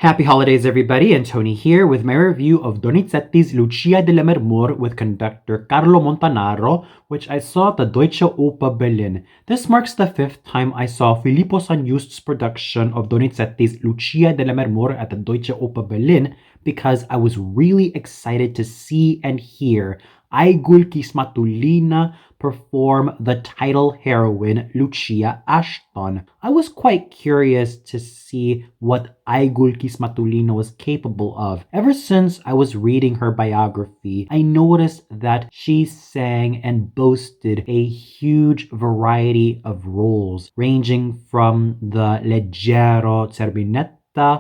Happy holidays, everybody, and Tony here with my review of Donizetti Lucia di Lammermoor with conductor Carlo Montanaro, which I saw at the Deutsche Oper Berlin. This marks the fifth time I saw Filippo Sangiust's production of Donizetti's Lucia di Lammermoor at the Deutsche Oper Berlin because I was really excited to see and hear Aigul Khismatullina perform the title heroine Lucia Ashton. I was quite curious to see what Aigul Khismatullina was capable of. Ever since I was reading her biography, I noticed that she sang and boasted a huge variety of roles, ranging from the leggero zerbinetta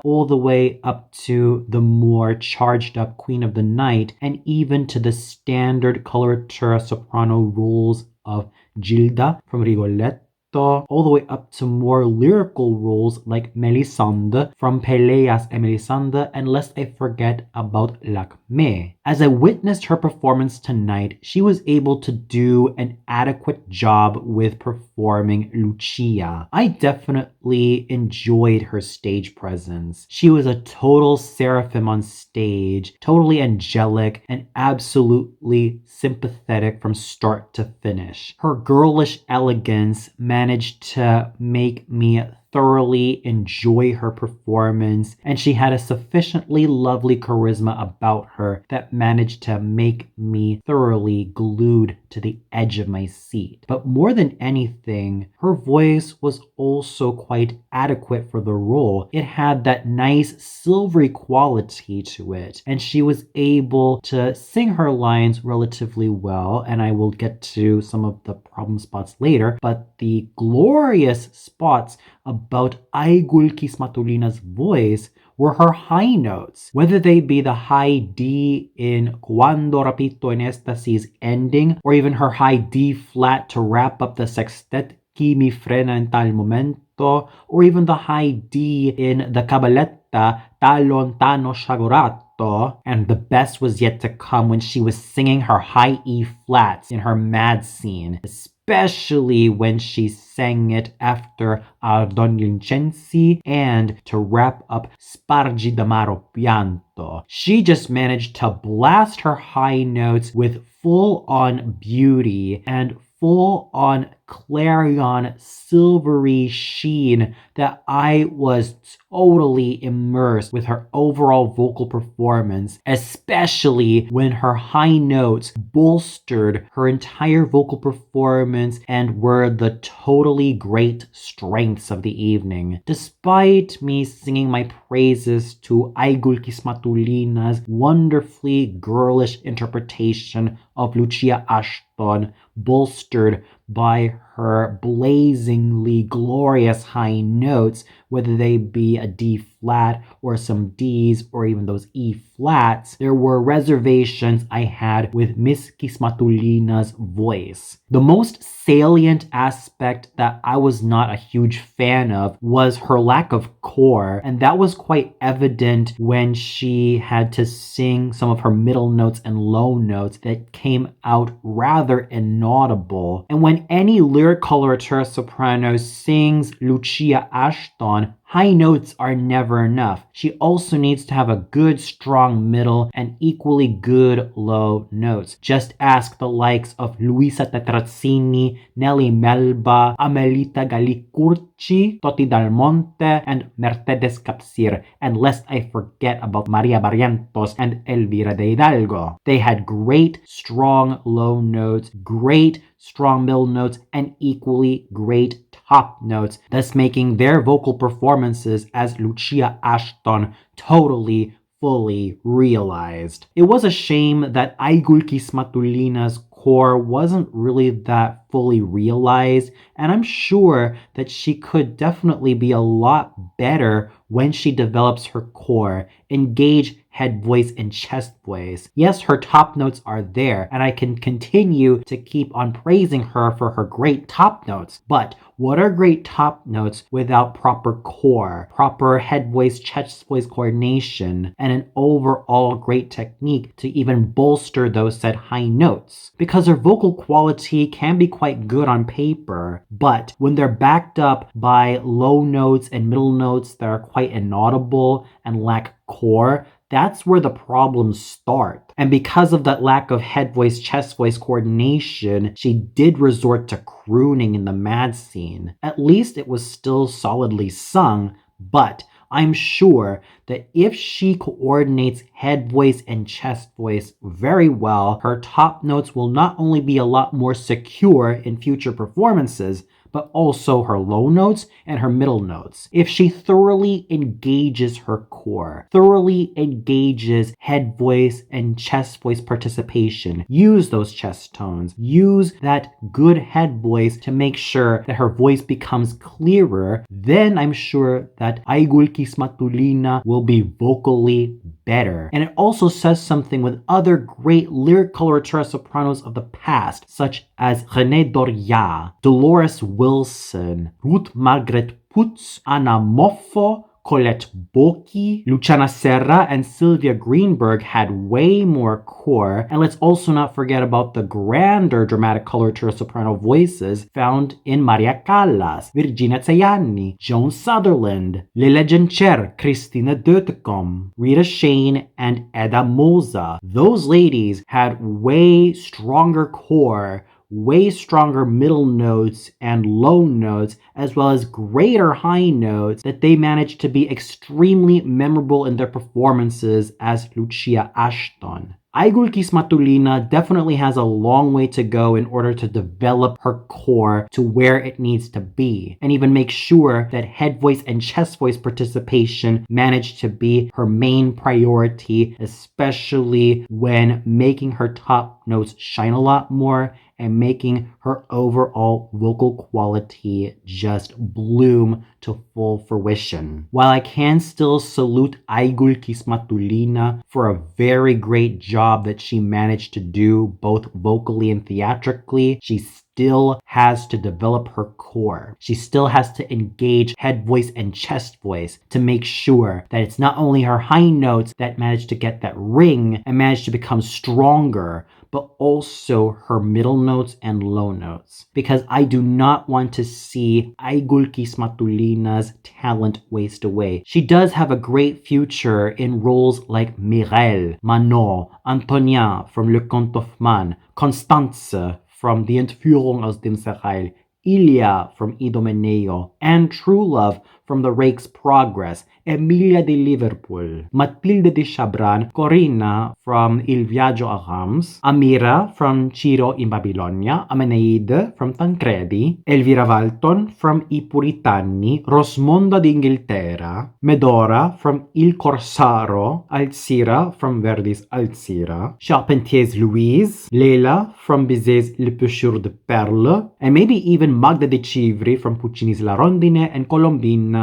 all the way up to the more charged up Queen of the Night, and even to the standard coloratura soprano roles of Gilda from Rigoletto, all the way up to more lyrical roles like Melisande from Peleas et Melisande, and lest I forget about Lakme. As I witnessed her performance tonight, she was able to do an adequate job with performing Lucia. I definitely enjoyed her stage presence. She was a total seraphim on stage, totally angelic and absolutely sympathetic from start to finish. Her girlish elegance managed to make me thoroughly enjoy her performance, and she had a sufficiently lovely charisma about her that managed to make me thoroughly glued to the edge of my seat. But more than anything, her voice was also quite adequate for the role. It had that nice silvery quality to it, and she was able to sing her lines relatively well, and I will get to some of the problem spots later, but the glorious spots about Aigul Khismatullina's voice were her high notes, whether they be the high D in Quando Rapito en Estasis ending, or even her high D flat to wrap up the sextet Chi mi frena en tal momento, or even the high D in the Cabaletta Tal lontano sciagurato, and the best was yet to come when she was singing her high E flats in her mad scene, especially when she sang it after Don Vincenzi and to wrap up Spargi d'amaro pianto. She just managed to blast her high notes with full-on beauty and full-on clarion silvery sheen that I was totally immersed with her overall vocal performance, especially when her high notes bolstered her entire vocal performance and were the totally great strengths of the evening. Despite me singing my praises to Aigul Khismatullina's wonderfully girlish interpretation of Lucia Ashton, bolstered by her blazingly glorious high notes, whether they be a D flat or some Ds or even those E flats, there were reservations I had with Miss Khismatullina's voice. The most salient aspect that I was not a huge fan of was her lack of core, and that was quite evident when she had to sing some of her middle notes and low notes that came out rather inaudible. And when any lyric coloratura soprano sings Lucia Ashton, high notes are never enough. She also needs to have a good strong middle and equally good low notes. Just ask the likes of Luisa Tetrazzini, Nelly Melba, Amelita Gallicurci, Toti Dal Monte, and Mercedes Capsir, and lest I forget about Maria Barrientos and Elvira de Hidalgo. They had great strong low notes, great strong middle notes, and equally great top notes, thus making their vocal performances as Lucia Ashton totally fully realized. It was a shame that Aigul Khismatullina's core wasn't really that fully realized, and I'm sure that she could definitely be a lot better when she develops her core, engage head voice and chest voice. Yes, her top notes are there, and I can continue to keep on praising her for her great top notes, but what are great top notes without proper core, proper head voice, chest voice coordination, and an overall great technique to even bolster those said high notes? Because her vocal quality can be quite good on paper, but when they're backed up by low notes and middle notes that are quite inaudible and lack core, that's where the problems start. And because of that lack of head voice, chest voice coordination, she did resort to crooning in the mad scene. At least it was still solidly sung, but I'm sure that if she coordinates head voice and chest voice very well, her top notes will not only be a lot more secure in future performances, but also her low notes and her middle notes. If she thoroughly engages her core, thoroughly engages head voice and chest voice participation, use those chest tones, use that good head voice to make sure that her voice becomes clearer, then I'm sure that Aigul Khismatullina will be vocally better. And it also says something with other great lyric coloratura sopranos of the past, such as Renee Doria, Dolores Wilson, Ruth Margaret Putz, Anna Moffo, Colette Bocchi, Luciana Serra, and Sylvia Greenberg had way more core. And let's also not forget about the grander dramatic coloratura soprano voices found in Maria Callas, Virginia Tsayani, Joan Sutherland, Lila Gencer, Christina Deutecom, Rita Shane, and Edda Moza. Those ladies had way stronger core, way stronger middle notes and low notes, as well as greater high notes that they managed to be extremely memorable in their performances as Lucia Ashton. Aigul Khismatullina definitely has a long way to go in order to develop her core to where it needs to be, and even make sure that head voice and chest voice participation manage to be her main priority, especially when making her top notes shine a lot more and making her overall vocal quality just bloom to full fruition. While I can still salute Aigul Khismatullina for a very great job that she managed to do both vocally and theatrically, she still has to develop her core. She still has to engage head voice and chest voice to make sure that it's not only her high notes that manage to get that ring and manage to become stronger, but also her middle notes and low notes. Because I do not want to see Aigul Khismatullina's talent waste away. She does have a great future in roles like Mireille, Manon, Antonia from Le Conte of Man, Constance from Die Entführung aus dem Serail, Ilia from Idomeneo, and True Love from The Rake's Progress, Emilia de Liverpool, Matilde de Chabran, Corinna from Il Viaggio a Rams, Amira from Ciro in Babilonia, Ameneide from Tancredi, Elvira Walton from I Puritani, Rosmonda d'Inghilterra, Medora from Il Corsaro, Alzira from Verdi's Alzira, Charpentier's Louise, Leila from Bizet's Le Pêcheur de Perles, and maybe even Magda de Civri from Puccini's La Rondine and Colombina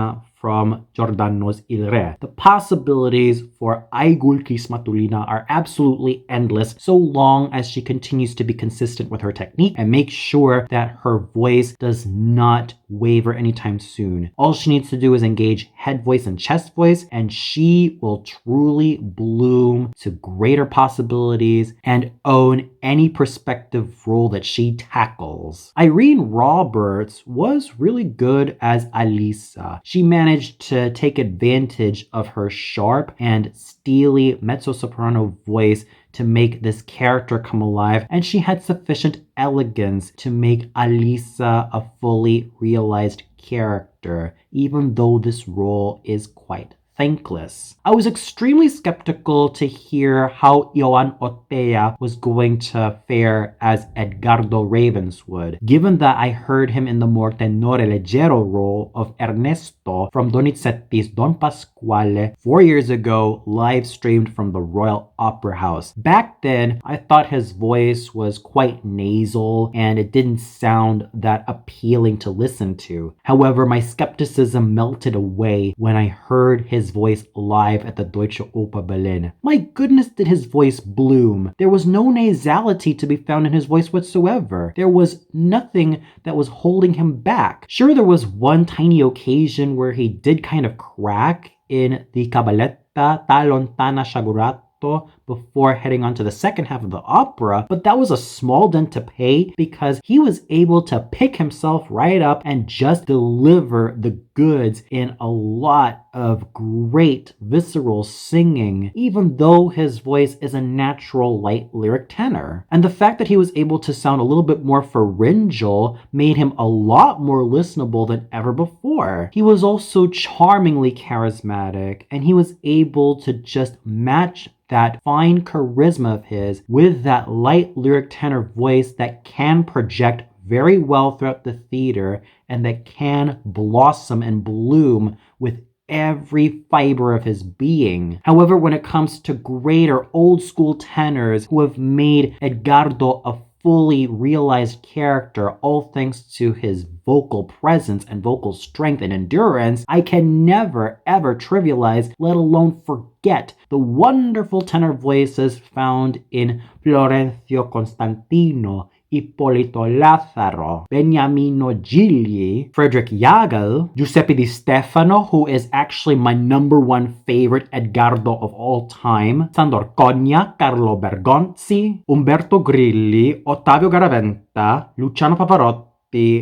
from Giordano's Il Re. The possibilities for Aigul Khismatullina are absolutely endless so long as she continues to be consistent with her technique and make sure that her voice does not waver anytime soon. All she needs to do is engage head voice and chest voice, and she will truly bloom to greater possibilities and own any prospective role that she tackles. Irene Roberts was really good as Alisa. She managed to take advantage of her sharp and steely mezzo-soprano voice to make this character come alive, and she had sufficient elegance to make Alisa a fully realized character, even though this role is quite thankless. I was extremely skeptical to hear how Ioan Otea was going to fare as Edgardo Ravenswood, given that I heard him in the more tenore leggero role of Ernesto from Donizetti's Don Pasquale 4 years ago, live streamed from the Royal Opera House. Back then, I thought his voice was quite nasal and it didn't sound that appealing to listen to. However, my skepticism melted away when I heard his his voice live at the Deutsche Oper Berlin. My goodness, did his voice bloom. There was no nasality to be found in his voice whatsoever. There was nothing that was holding him back. Sure, there was one tiny occasion where he did kind of crack in the cabaletta Ta lontana sciagurato before heading on to the second half of the opera, but that was a small dent to pay because he was able to pick himself right up and just deliver the goods in a lot of great visceral singing, even though his voice is a natural light lyric tenor. And the fact that he was able to sound a little bit more pharyngeal made him a lot more listenable than ever before. He was also charmingly charismatic, and he was able to just match that fine charisma of his with that light lyric tenor voice that can project very well throughout the theater and that can blossom and bloom with every fiber of his being. However, when it comes to greater old school tenors who have made Edgardo a fully realized character, all thanks to his vocal presence and vocal strength and endurance, I can never ever trivialize, let alone forget, the wonderful tenor voices found in Florencio Constantino, Ippolito Lazzaro, Beniamino Gigli, Frederick Jagel, Giuseppe Di Stefano, who is actually my #1 favorite Edgardo of all time, Sandor Cogna, Carlo Bergonzi, Umberto Grilli, Ottavio Garaventa, Luciano Pavarotti,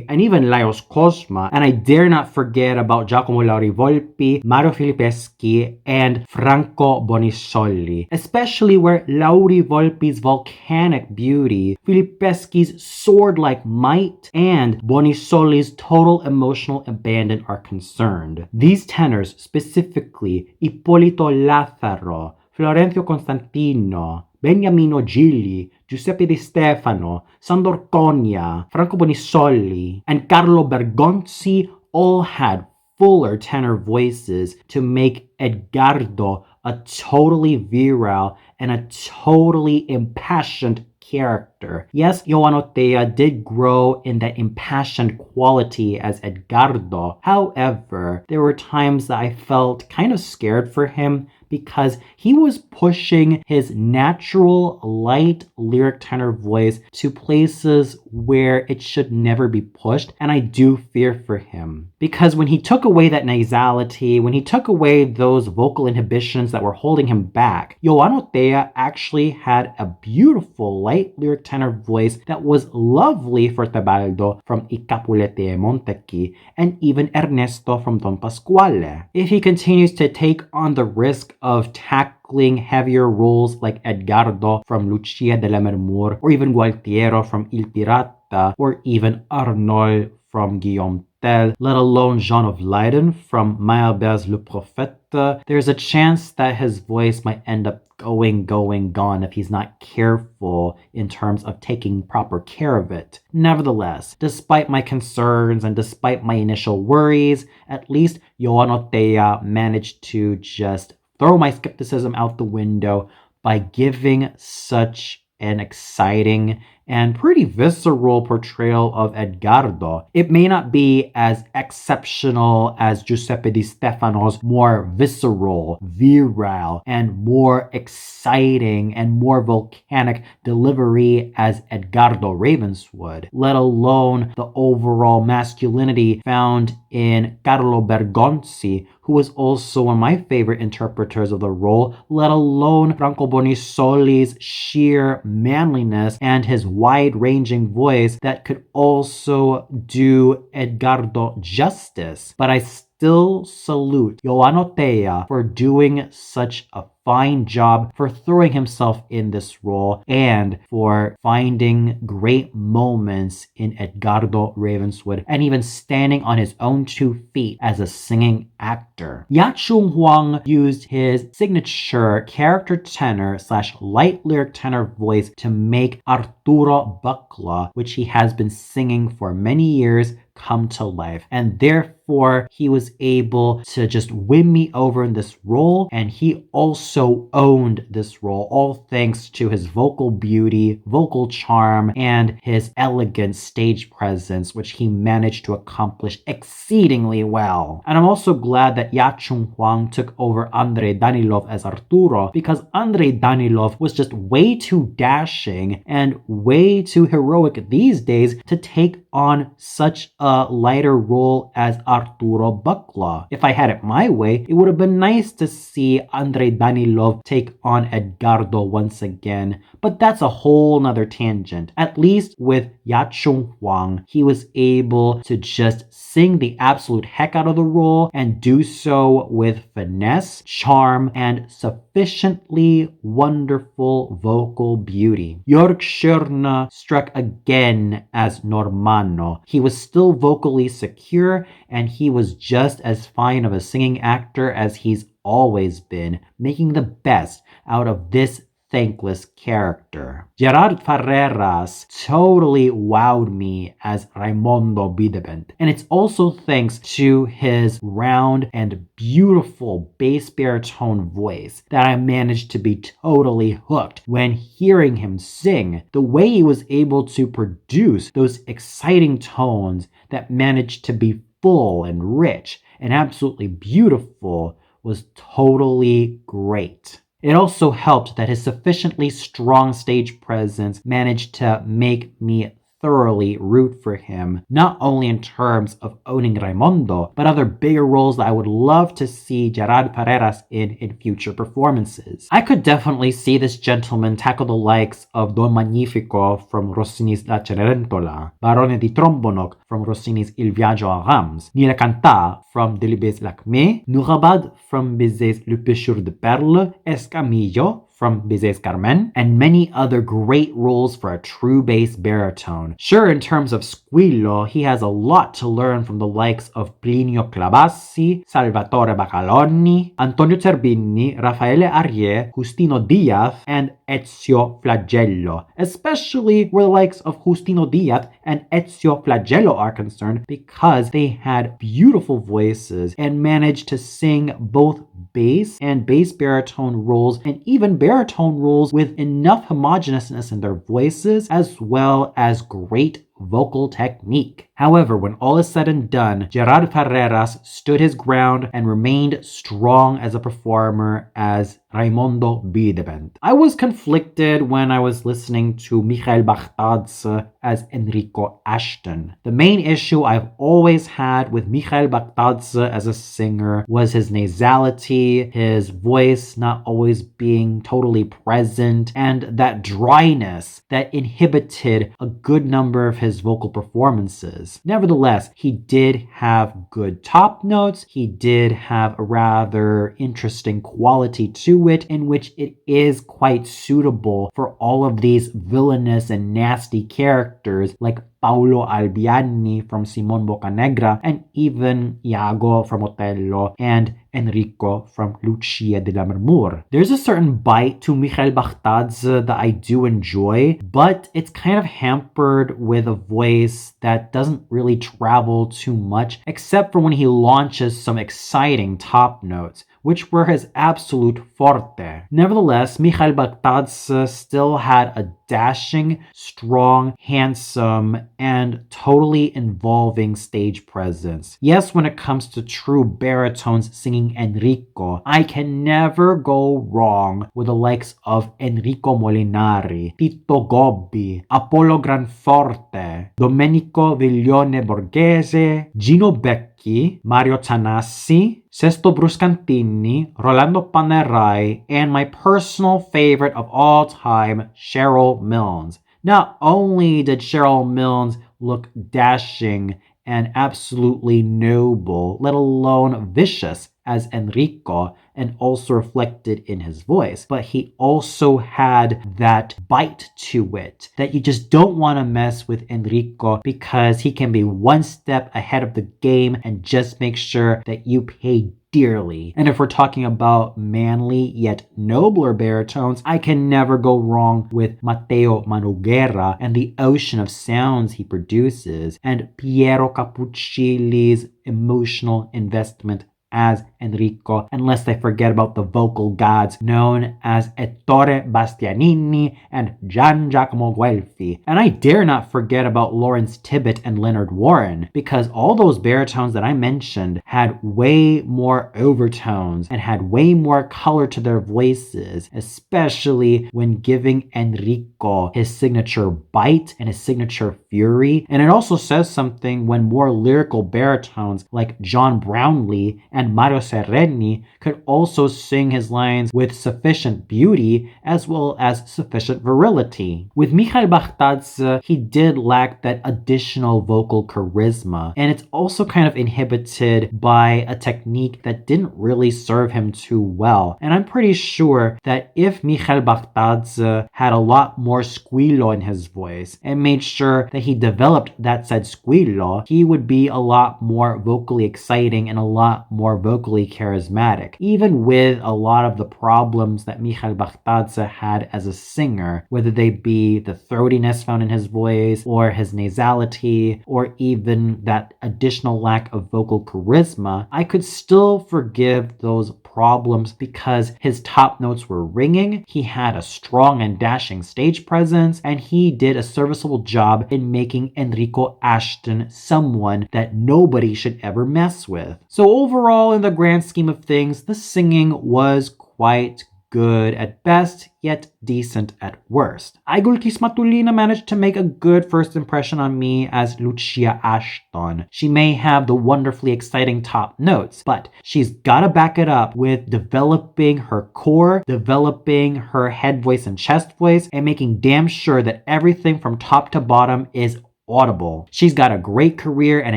and even Laios Cosma, and I dare not forget about Giacomo Lauri Volpi, Mario Filippeschi, and Franco Bonisoli, especially where Lauri Volpi's volcanic beauty, Filippeschi's sword-like might, and Bonisoli's total emotional abandon are concerned. These tenors, specifically Ippolito Lazzaro, Florencio Constantino, Beniamino Gigli, Giuseppe Di Stefano, Sandor Cogna, Franco Bonisoli, and Carlo Bergonzi all had fuller tenor voices to make Edgardo a totally virile and a totally impassioned character. Yes, Joan Otea did grow in that impassioned quality as Edgardo. However, there were times that I felt kind of scared for him because he was pushing his natural light lyric tenor voice to places where it should never be pushed, and I do fear for him. Because when he took away that nasality, when he took away those vocal inhibitions that were holding him back, Joan Otea actually had a beautiful light lyric tenor voice that was lovely for Tebaldo from I Capuleti e Montecchi, and even Ernesto from Don Pasquale. If he continues to take on the risk of tackling heavier roles like Edgardo from Lucia di Lammermoor, or even Gualtiero from Il Pirata, or even Arnold from Guillaume Tell, let alone Jean of Leiden from Meyerbeer's Le Prophète, there's a chance that his voice might end up gone if he's not careful in terms of taking proper care of it. Nevertheless, despite my concerns and despite my initial worries, at least Joan Otea managed to just throw my skepticism out the window by giving such an exciting and pretty visceral portrayal of Edgardo. It may not be as exceptional as Giuseppe Di Stefano's more visceral, virile, and more exciting and more volcanic delivery as Edgardo Ravenswood, let alone the overall masculinity found in Carlo Bergonzi, who was also one of my favorite interpreters of the role, let alone Franco Bonisoli's sheer manliness and his wide-ranging voice that could also do Edgardo justice. But I still salute Joan Otea for doing such a fine job, for throwing himself in this role, and for finding great moments in Edgardo Ravenswood, and even standing on his own 2 feet as a singing actor. Ya-Chung Huang used his signature character tenor / light lyric tenor voice to make Arturo Buckla, which he has been singing for many years, come to life. And there therefore, he was able to just win me over in this role, and he also owned this role, all thanks to his vocal beauty, vocal charm, and his elegant stage presence, which he managed to accomplish exceedingly well. And I'm also glad that Ya-Chung took over Andrei Danilov as Arturo, because Andrei Danilov was just way too dashing and way too heroic these days to take on such a lighter role as Arturo Buckla. If I had it my way, it would have been nice to see Andrei Danilov take on Edgardo once again, but that's a whole nother tangent. At least with Ya-Chung Huang, he was able to just sing the absolute heck out of the role and do so with finesse, charm, and sufficiently wonderful vocal beauty. Jörg Schörner struck again as Normanno. He was still vocally secure, and he was just as fine of a singing actor as he's always been, making the best out of this thankless character. Gerard Ferreras totally wowed me as Raimondo Bidebent, and it's also thanks to his round and beautiful bass baritone voice that I managed to be totally hooked when hearing him sing. The way he was able to produce those exciting tones that managed to be full and rich and absolutely beautiful was totally great. It also helped that his sufficiently strong stage presence managed to make me thoroughly root for him, not only in terms of owning Raimondo, but other bigger roles that I would love to see Gerard Ferreras in future performances. I could definitely see this gentleman tackle the likes of Don Magnifico from Rossini's La Cenerentola, Barone di Trombonok from Rossini's Il Viaggio a Rams, Nila Canta from Delibes Lacmé, Nourabad from Bizet's Le Pêcheur de Perles, Escamillo from Bizet's Carmen, and many other great roles for a true bass baritone. Sure, in terms of squillo, he has a lot to learn from the likes of Plinio Clavassi, Salvatore Bacaloni, Antonio Zerbini, Raffaele Arrier, Justino Diaz, and Ezio Flagello, especially where the likes of Justino Diaz and Ezio Flagello are concerned, because they had beautiful voices and managed to sing both bass and bass baritone roles, and even baritone roles with enough homogeneousness in their voices, as well as great vocal technique. However, when all is said and done, Gerard Ferreras stood his ground and remained strong as a performer as Raimondo Bidebent. I was conflicted when I was listening to Michael Baghdadze as Enrico Ashton. The main issue I've always had with Michael Baghdadze as a singer was his nasality, his voice not always being totally present, and that dryness that inhibited a good number of his vocal performances. Nevertheless, he did have good top notes. He did have a rather interesting quality to it, in which it is quite suitable for all of these villainous and nasty characters like Paolo Albiani from Simon Boccanegra, and even Iago from Otello, and Enrico from Lucia di Lammermoor. There's a certain bite to Michael Baghdadze that I do enjoy, but it's kind of hampered with a voice that doesn't really travel too much, except for when he launches some exciting top notes, which were his absolute forte. Nevertheless, Michael Baghdadze still had a dashing, strong, handsome, and totally involving stage presence. Yes, when it comes to true baritones singing Enrico, I can never go wrong with the likes of Enrico Molinari, Tito Gobbi, Apollo Granforte, Domenico Viglione Borghese, Gino Becchi, Mario Tanassi, Sesto Bruscantini, Rolando Panerai, and my personal favorite of all time, Cheryl Milnes. Not only did Cheryl Milnes look dashing and absolutely noble, let alone vicious as Enrico, and also reflected in his voice, but he also had that bite to it that you just don't want to mess with Enrico, because he can be one step ahead of the game, and just make sure that you pay dearly. And if we're talking about manly yet nobler baritones, I can never go wrong with Matteo Manoguera and the ocean of sounds he produces, and Piero Capuccilli's emotional investment as Enrico, unless I forget about the vocal gods known as Ettore Bastianini and Gian Giacomo Guelfi. And I dare not forget about Lawrence Tibbett and Leonard Warren, because all those baritones that I mentioned had way more overtones and had way more color to their voices, especially when giving Enrico his signature bite and his signature fury. And it also says something when more lyrical baritones like John Brownlee and Mario Sereni could also sing his lines with sufficient beauty as well as sufficient virility. With Mikhail Baghdadze, he did lack that additional vocal charisma, and it's also kind of inhibited by a technique that didn't really serve him too well. And I'm pretty sure that if Mikhail Baghdadze had a lot more squillo in his voice and made sure that he developed that said squillo, he would be a lot more vocally exciting and a lot more vocally charismatic, even with a lot of the problems that Mikhail Baghdadze had as a singer, whether they be the throatiness found in his voice, or his nasality, or even that additional lack of vocal charisma. I could still forgive those problems because his top notes were ringing, he had a strong and dashing stage presence, and he did a serviceable job in making Enrico Ashton someone that nobody should ever mess with. So overall, in the grand scheme of things, the singing was quite good at best, yet decent at worst. Aigul Khismatullina managed to make a good first impression on me as Lucia Ashton. She may have the wonderfully exciting top notes, but she's gotta back it up with developing her core, developing her head voice and chest voice, and making damn sure that everything from top to bottom is audible. She's got a great career and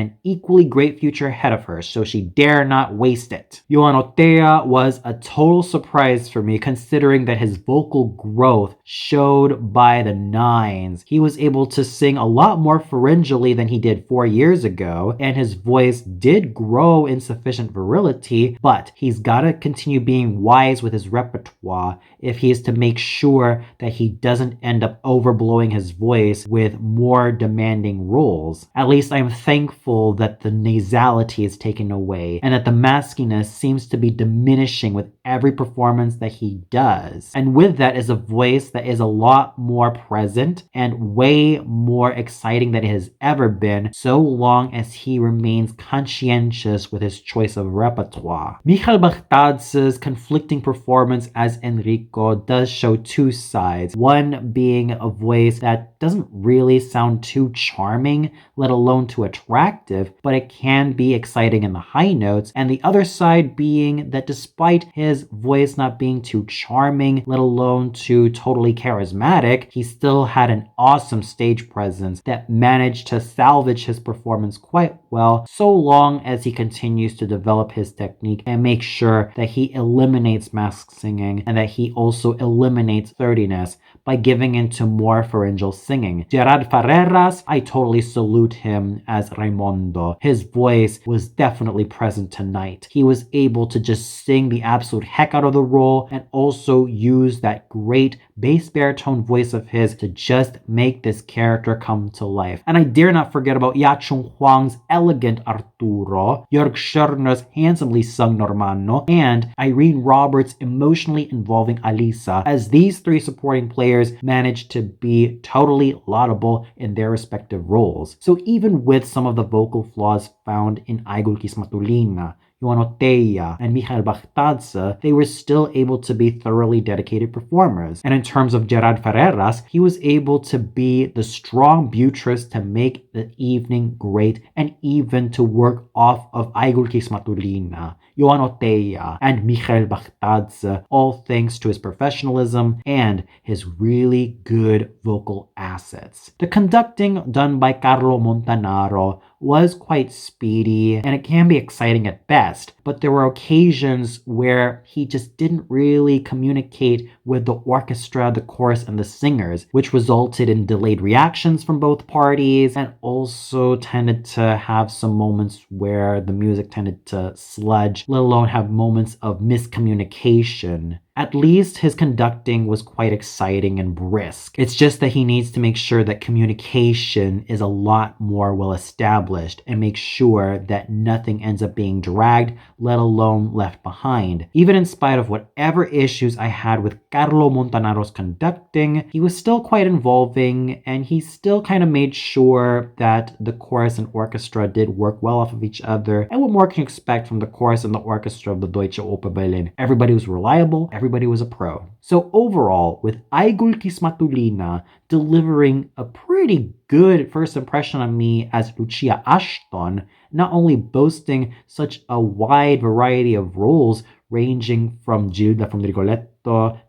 an equally great future ahead of her, so she dare not waste it. Ioan Otea was a total surprise for me, considering that his vocal growth showed by the nines. He was able to sing a lot more pharyngally than he did 4 years ago, and his voice did grow in sufficient virility, but he's gotta continue being wise with his repertoire if he is to make sure that he doesn't end up overblowing his voice with more demanding roles. At least I'm thankful that the nasality is taken away and that the maskiness seems to be diminishing with every performance that he does. And with that is a voice that is a lot more present and way more exciting than it has ever been, so long as he remains conscientious with his choice of repertoire. Mikhail Baghdadze's conflicting performance as Enrico does show two sides, one being a voice that doesn't really sound too charming, let alone too attractive, but it can be exciting in the high notes, and the other side being that despite his voice not being too charming, let alone too totally charismatic, he still had an awesome stage presence that managed to salvage his performance quite well, so long as he continues to develop his technique and make sure that he eliminates mask singing and that he also eliminates throatiness by giving into more pharyngeal singing. Gerard Ferreras, I totally salute him as Raimondo. His voice was definitely present tonight. He was able to just sing the absolute heck out of the role and also use that great bass baritone voice of his to just make this character come to life. And I dare not forget about Ya-Chung Huang's elegant Arturo, Jörg Schörner's handsomely sung Normanno, and Irene Roberts' emotionally involving Alisa, as these three supporting players managed to be totally laudable in their respective roles. So even with some of the vocal flaws found in Aigul Khismatullina, Ioan Otea, and Mikhail Baghdadze, they were still able to be thoroughly dedicated performers. And in terms of Gerard Ferreras, he was able to be the strong buttress to make the evening great and even to work off of Aigul Khismatullina, Ioan Otea, and Mikhail Baghdadze, all thanks to his professionalism and his really good vocal assets. The conducting done by Carlo Montanaro was quite speedy and it can be exciting at best, but there were occasions where he just didn't really communicate with the orchestra, the chorus, and the singers, which resulted in delayed reactions from both parties and also tended to have some moments where the music tended to sludge, let alone have moments of miscommunication. At least his conducting was quite exciting and brisk. It's just that he needs to make sure that communication is a lot more well established and make sure that nothing ends up being dragged, let alone left behind. Even in spite of whatever issues I had with Carlo Montanaro's conducting, he was still quite involving and he still kind of made sure that the chorus and orchestra did work well off of each other. And what more can you expect from the chorus and the orchestra of the Deutsche Oper Berlin? Everybody was reliable, everybody was a pro. So overall, with Aigul Khismatullina delivering a pretty good first impression on me as Lucia Ashton, not only boasting such a wide variety of roles ranging from Gilda from Rigoletto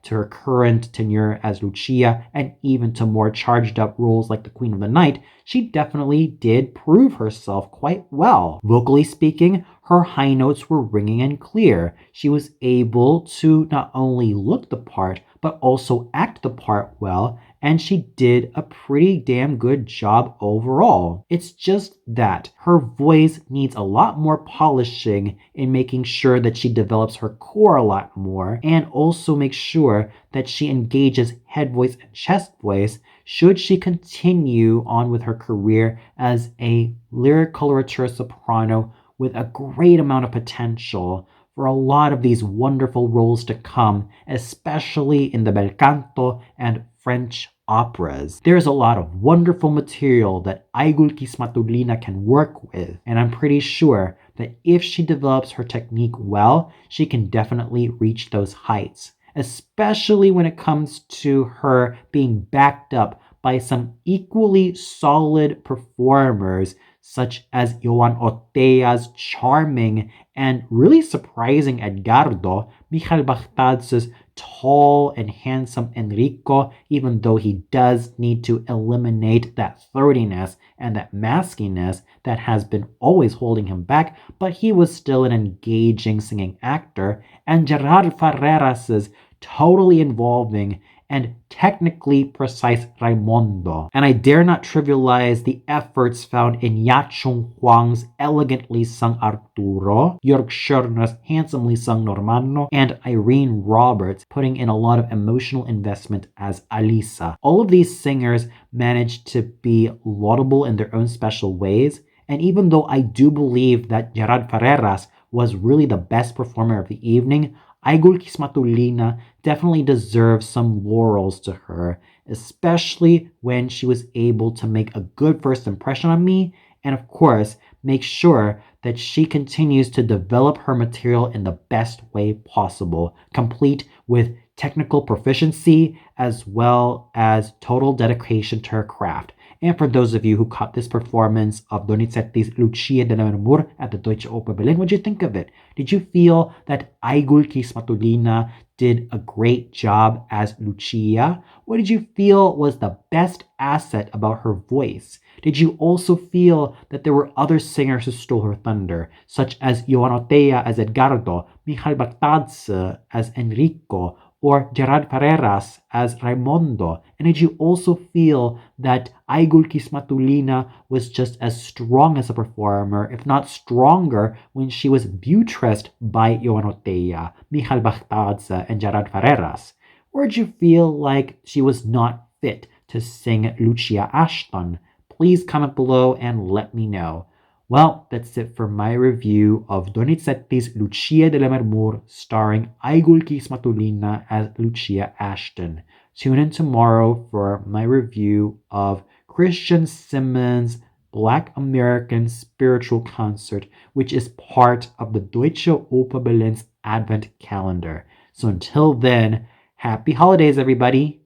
to her current tenure as Lucia and even to more charged up roles like the Queen of the Night, she definitely did prove herself quite well. Vocally speaking, her high notes were ringing and clear. She was able to not only look the part, but also act the part well, and she did a pretty damn good job overall. It's just that her voice needs a lot more polishing in making sure that she develops her core a lot more, and also make sure that she engages head voice and chest voice should she continue on with her career as a lyric coloratura soprano with a great amount of potential for a lot of these wonderful roles to come, especially in the bel canto and French operas. There's a lot of wonderful material that Aigul Khismatullina can work with, and I'm pretty sure that if she develops her technique well, she can definitely reach those heights, especially when it comes to her being backed up by some equally solid performers such as Joan Otea's charming and really surprising Edgardo, Michael Baghdad's tall and handsome Enrico, even though he does need to eliminate that throatiness and that maskiness that has been always holding him back, but he was still an engaging singing actor, and Gerard Ferreras's totally involving and technically precise Raimondo. And I dare not trivialize the efforts found in Ya-Chung Huang's elegantly sung Arturo, Jörg Schörner's handsomely sung Normanno, and Irene Roberts putting in a lot of emotional investment as Alisa. All of these singers managed to be laudable in their own special ways, and even though I do believe that Gerard Ferreras was really the best performer of the evening, Aigul Khismatullina definitely deserves some laurels to her, especially when she was able to make a good first impression on me, and of course, make sure that she continues to develop her material in the best way possible, complete with technical proficiency as well as total dedication to her craft. And for those of you who caught this performance of Donizetti Lucia di Lammermoor at the Deutsche Oper Berlin, what did you think of it? Did you feel that Aigul Khismatullina did a great job as Lucia? What did you feel was the best asset about her voice? Did you also feel that there were other singers who stole her thunder, such as Joan Otea as Edgardo, Michael Baghdadze as Enrico, or Gerard Ferreras as Raimondo? And did you also feel that Aigul Khismatullina was just as strong as a performer, if not stronger, when she was buttressed by Joan Otea, Michael Baghdadze, and Gerard Ferreras? Or did you feel like she was not fit to sing Lucia Ashton? Please comment below and let me know. Well, that's it for my review of Donizetti's Lucia di Lammermoor starring Aigul Khismatullina as Lucia Ashton. Tune in tomorrow for my review of Christian Simmons' Black American Spiritual Concert, which is part of the Deutsche Oper Berlin's Advent calendar. So until then, happy holidays, everybody!